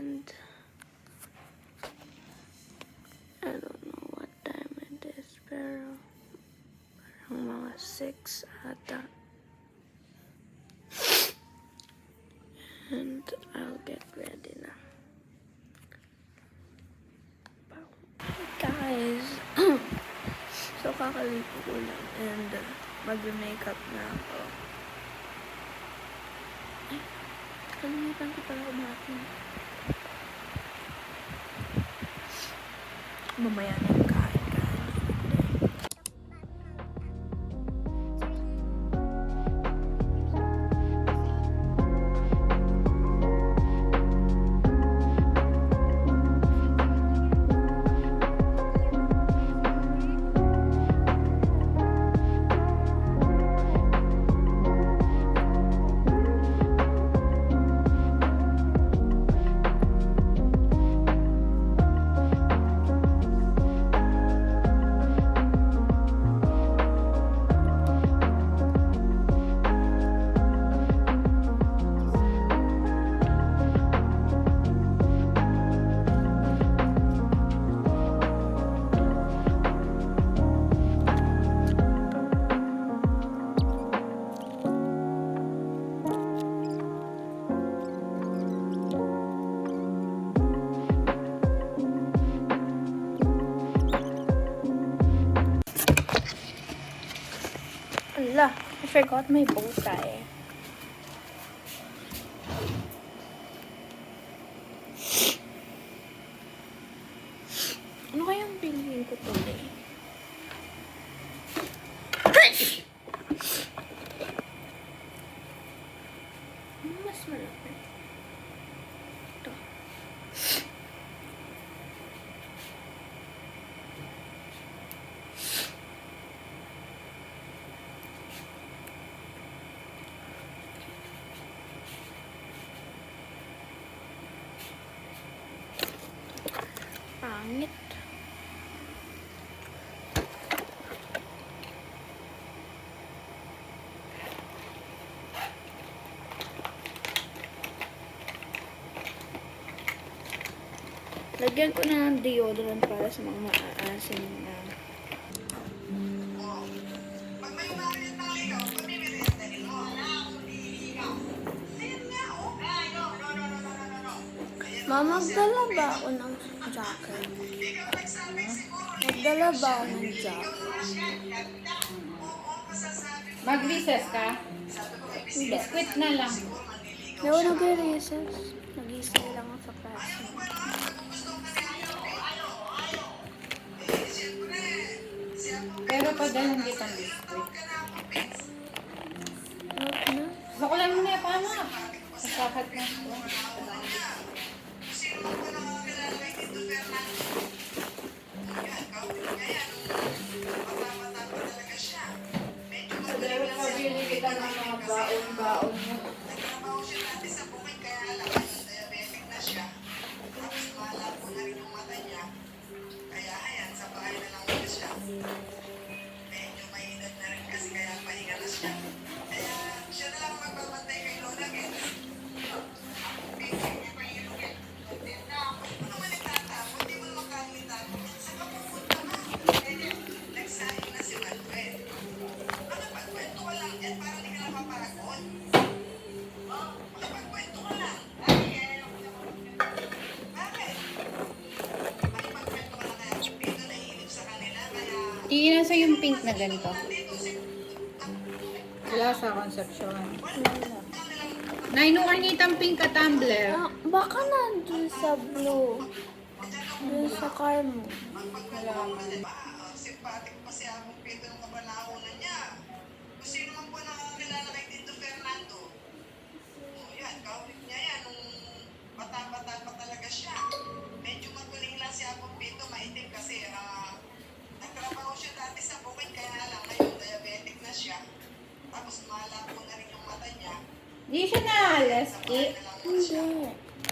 and I don't know what time it is, pero parang mga 6 ata. And I'll get ready na. Guys, so kakalipo ko lang and mag-makeup na ako. Ay, kalimutan ko pala kumain. Mamaya na yung kain. Ala, I forgot my bow tie. Ano kayang piliin ko today? Mas malapit. Ito. Pangit. Lagyan ko na ng deodorant para sa mga maaasim na. Mama, magdala ba ako ng jacket? Magdala ba ako ng jacket? Mag-recess ka? Hindi. Quit na lang. Hindi ako nag-recess. Nag-isay lang ako sa classroom. Pero padalang kitang biskuit. Huwag na. Gusto ko lang muna paano? Masakit na ito. Pero pabili kita ng mga baon-baon mo. Tingnan sa yung pink na ganito. Wala sa conception. Nainungan nitang pink ka tumbler. Ah, baka nandun sa blue. Dun sa car mo. Wala man. Simpatic pa si Abong Pedro ng kabanahonan niya. Kung sino man po nakakilala kay Tito Fernando. Yan, kaulit niya yan. Nung bata-bata pa talaga siya. Medyo magaling lang si Abong Pedro, maitim kasi nagtrabaho siya dati sa bukid, kaya lang ngayon diabetic na siya. Tapos malabo na rin yung mata niya. Di siya naalas, Hindi.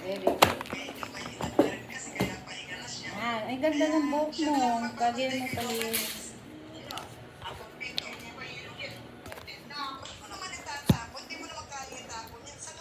Very good. Medyo may edad na rin kasi kaya pahinga na siya. Ay ganda ng buhok mo. Kagyan mo palinis. Abong Pedro, hindi ba yun yun? Ano naman itatapon? Hindi mo naman kaya itapon yan sa...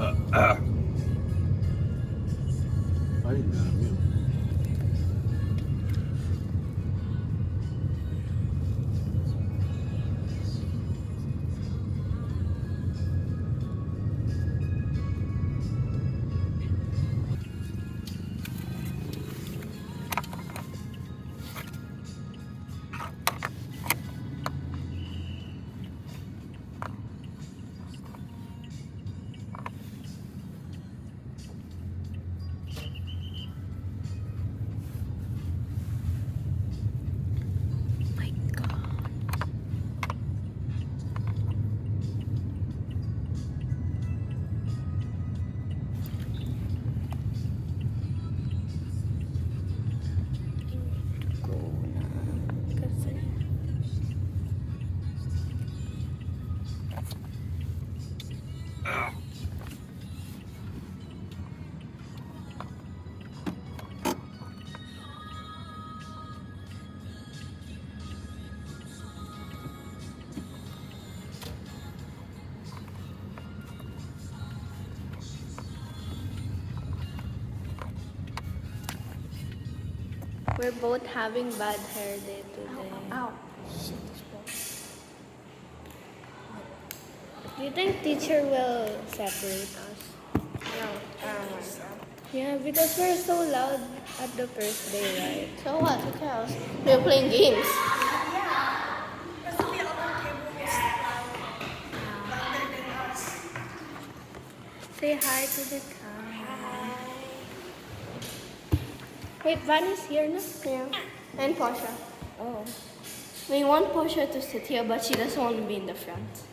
Ay, dami. My God. Go na. Kasi we're both having bad hair day today. Ow. Do you think teacher will separate us? No. Yeah, because we're so loud at the first day, right? So what? Who cares? We're playing games. Say hi to the camera. Wait, Van is here na? Yeah. And Portia. Oh. We want Portia to sit here, but she doesn't want to be in the front.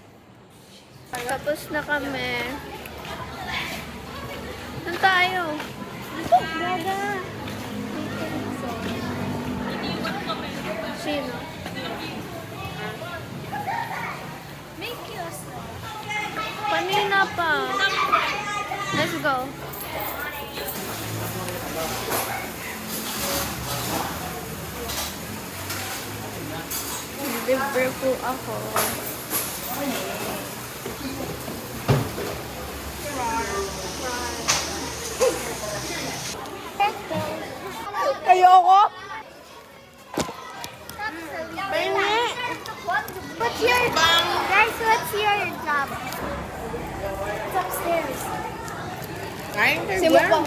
Tapos na kami. Saan tayo? Gaga. Sino? Kanina pa. Let's go. Liverpool ako. Ayoko! What's your guys? What's your job? It's upstairs. Simukbang.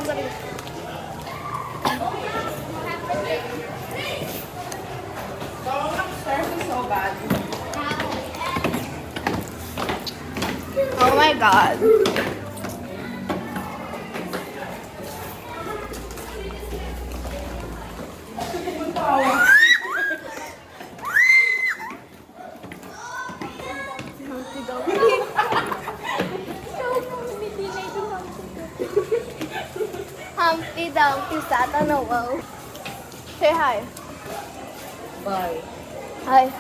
Oh my God. Humpty Dumpty sat on a wall. Say hi. Bye. Hi.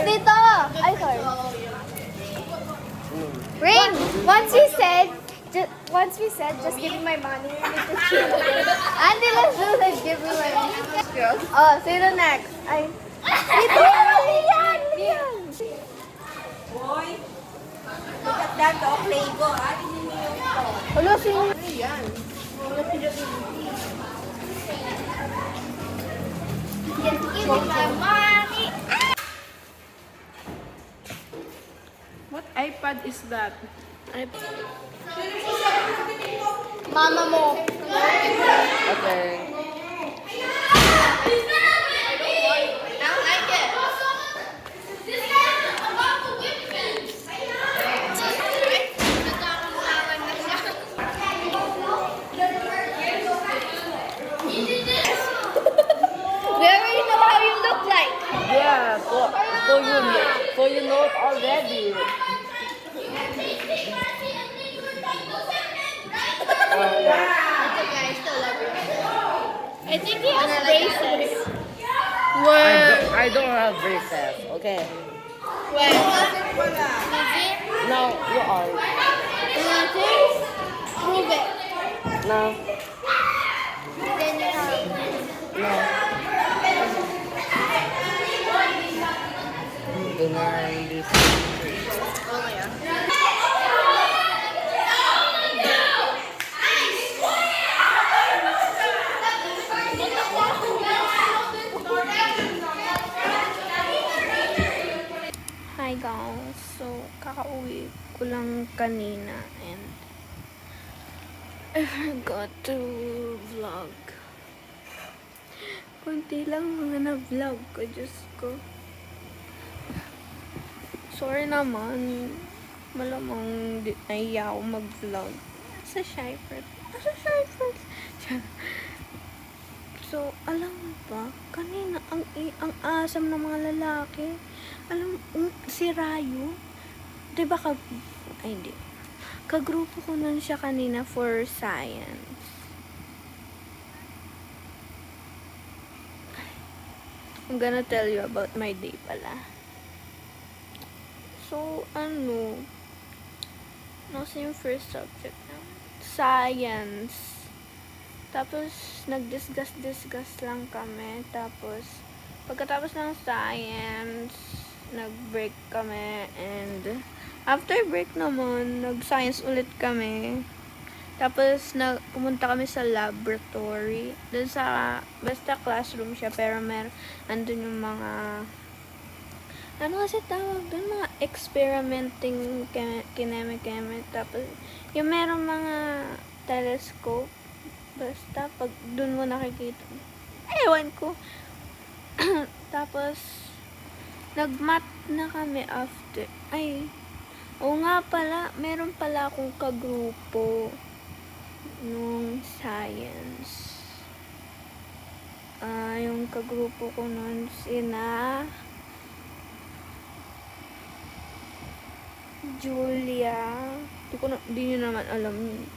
Dito. Ay, sorry. Rain, once we said, just give me my money. We need to chill. Andy, let's do this. Give me my money. Oh, say the next. Ay. Dito, Lian. Boy, look at that dog Lego. Hello, sino? Just give me my money. What iPad is that? Mama mo. Okay. We already know how you look like. Yeah, so you know it already. I think he has braces. I don't have braces, okay? No, you are. Prove it. No, Then you have. no. guys. So, kakauwi ko lang kanina and I forgot to vlog. Kunti lang mga na-vlog ko, Diyos ko. Sorry naman. Malamang nahiya ako mag-vlog. Sa Shyford. So, alam mo ba, kanina, ang asam ng mga lalaki. Alam mo, si Rayo, diba ay hindi. Kagrupo ko nun siya kanina for science. I'm gonna tell you about my day pala. So, nasa yung first subject na? Science. Tapos, nag-discuss lang kami. Tapos, pagkatapos ng science, nag-break kami. And, after break naman, nag-science ulit kami. Tapos, pumunta kami sa laboratory. Doon sa, basta classroom siya, pero andun yung mga, ano kasi tawag doon? Mga experimenting kineme. Tapos, yung merong mga telescope. Basta, pag dun mo nakikita. Ewan ko. Tapos, nag-math na kami after. Oo nga pala, meron pala akong kagrupo nung science. Yung kagrupo ko nun, sina Julia. Di nyo naman alam yun.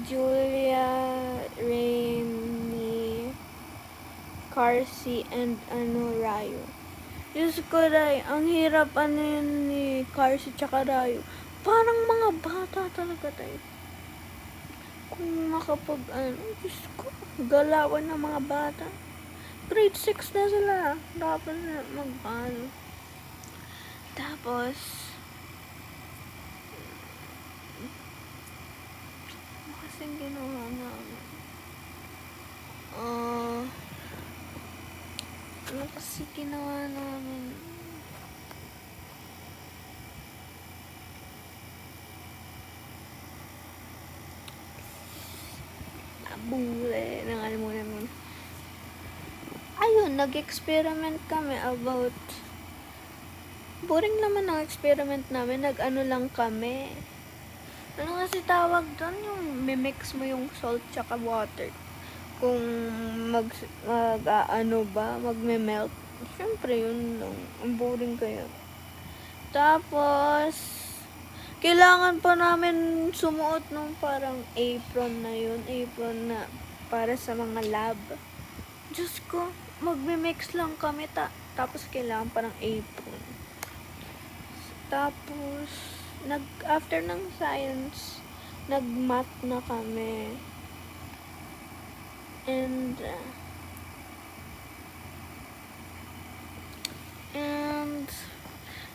Julia, Remy, Carcy, and Rayo. Diyos ko, Ray, ang hirap yun ni Carcy tsaka Rayo. Parang mga bata talaga tayo. Kung Diyos ko, galawan ng mga bata. Grade 6 na sila. Dapat na Tapos, kasing ginawa namin. Ano kasi ginawa namin? Nabule. Nangalimunan mo. Ayun, nag-experiment kami about boring naman ang experiment namin. Nag-ano lang kami. Ano kasi tawag doon? Yung mimix mo yung salt tsaka water. Kung magme-melt. Siyempre, yun lang. Ang boring kaya. Tapos, kailangan pa namin sumuot nung parang apron na yun. Apron na para sa mga lab. Diyos ko, magme-mix lang kami. Tapos, kailangan pa ng apron. Tapos, after ng science, nag-math na kami. And,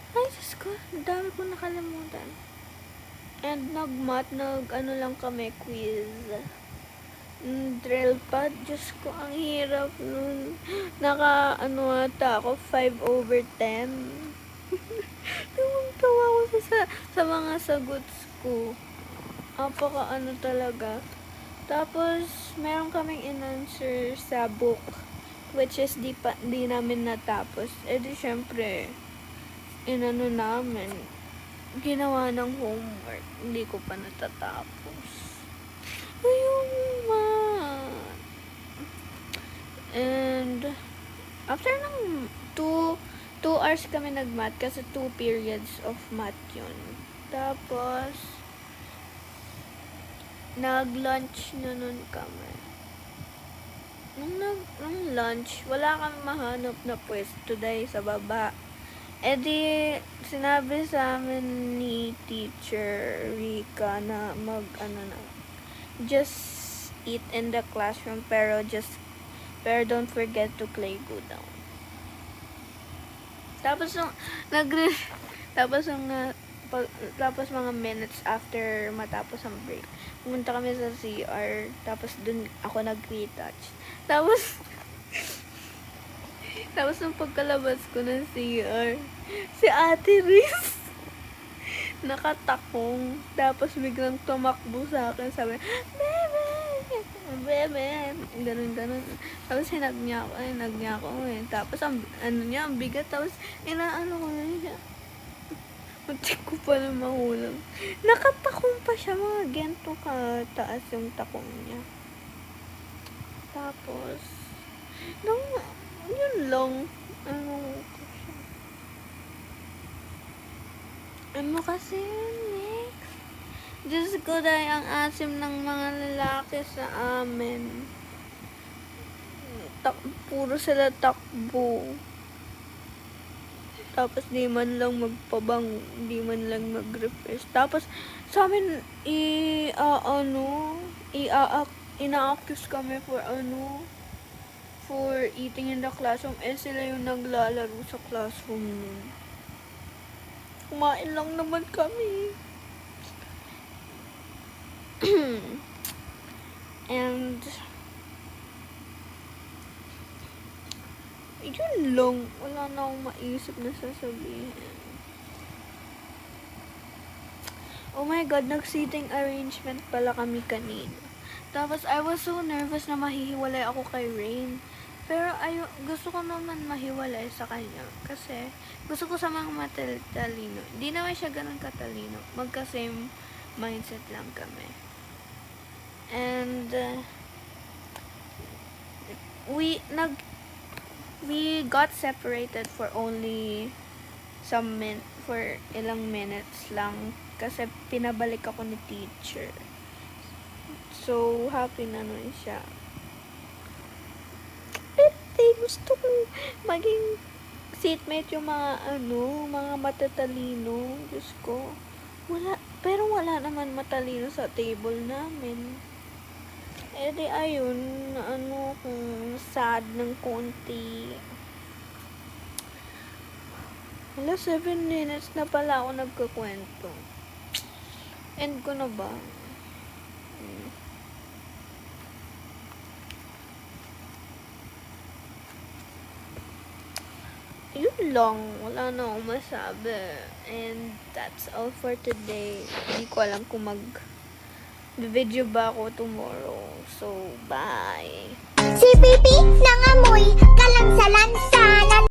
ay, Diyos ko, dami ko nakalimutan. And, nag-math, lang kami, quiz. Drill pad, Diyos ko, ang hirap nun. Ata ako, 5/10. Tumang-tawa ko sa mga saguts ko. Talaga. Tapos, meron kaming in-answer sa book, which is di namin natapos. Di syempre, namin, ginawa ng homework. Hindi ko pa natatapos. Ayun, and, after ng 2 hours kami nag-math kasi 2 periods of math yun. Tapos, nag-lunch na nun kami. Nung lunch, wala kami mahanap na pwesto dahil sa baba. Di, sinabi sa amin ni Teacher Rika na just eat in the classroom pero don't forget to go down. Tapos tapos mga minutes after matapos ang break, pumunta kami sa CR, tapos dun ako nag-retouch. Tapos Tapos nung pagkalabas ko ng CR, si Ate Riz, nakatakong. Tapos biglang tumakbo sa akin. Sabi, Bebe! Bebe! Ganun. Tapos hinag niya ako eh. Tapos ang bigat. Tapos inaano ko na siya. Muntik ko pa na mahulog. Nakatakong pa siya. Mga gento kataas yung takong niya. Tapos, yun lang. Ano kasi yun, next? Diyos ko, dahil ang asim ng mga lalaki sa amin. Puro sila takbo. Tapos di man lang magpabang, di man lang mag-refresh. Tapos sa amin ina-accuse kami for eating in the classroom. Sila yung naglalaro sa classroom nun. Kumain lang naman kami. And yun lang. Wala na akong maisip na sasabihin. Oh my God, nag-seating arrangement pala kami kanina. Tapos, I was so nervous na mahihiwalay ako kay Rain. Pero, gusto ko naman mahiwalay sa kanya. Kasi, gusto ko sa mga matalino. Hindi naman siya ganun katalino. Magka-same mindset lang kami. And, we got separated for only for ilang minutes lang. Kasi, pinabalik ako ni teacher. So, happy na nun siya. Gusto ko maging seatmate yung mga matatalino. Diyos ko. Pero wala naman matalino sa table namin. Di ayun, kung sad ng konti. Wala, 7 minutes na pala ako nagkukwento. End ko na ba? Yun lang. Wala na akong masabi. And that's all for today. Hindi ko alam kung mag-video ba ako tomorrow. So, bye! Si Pipi ng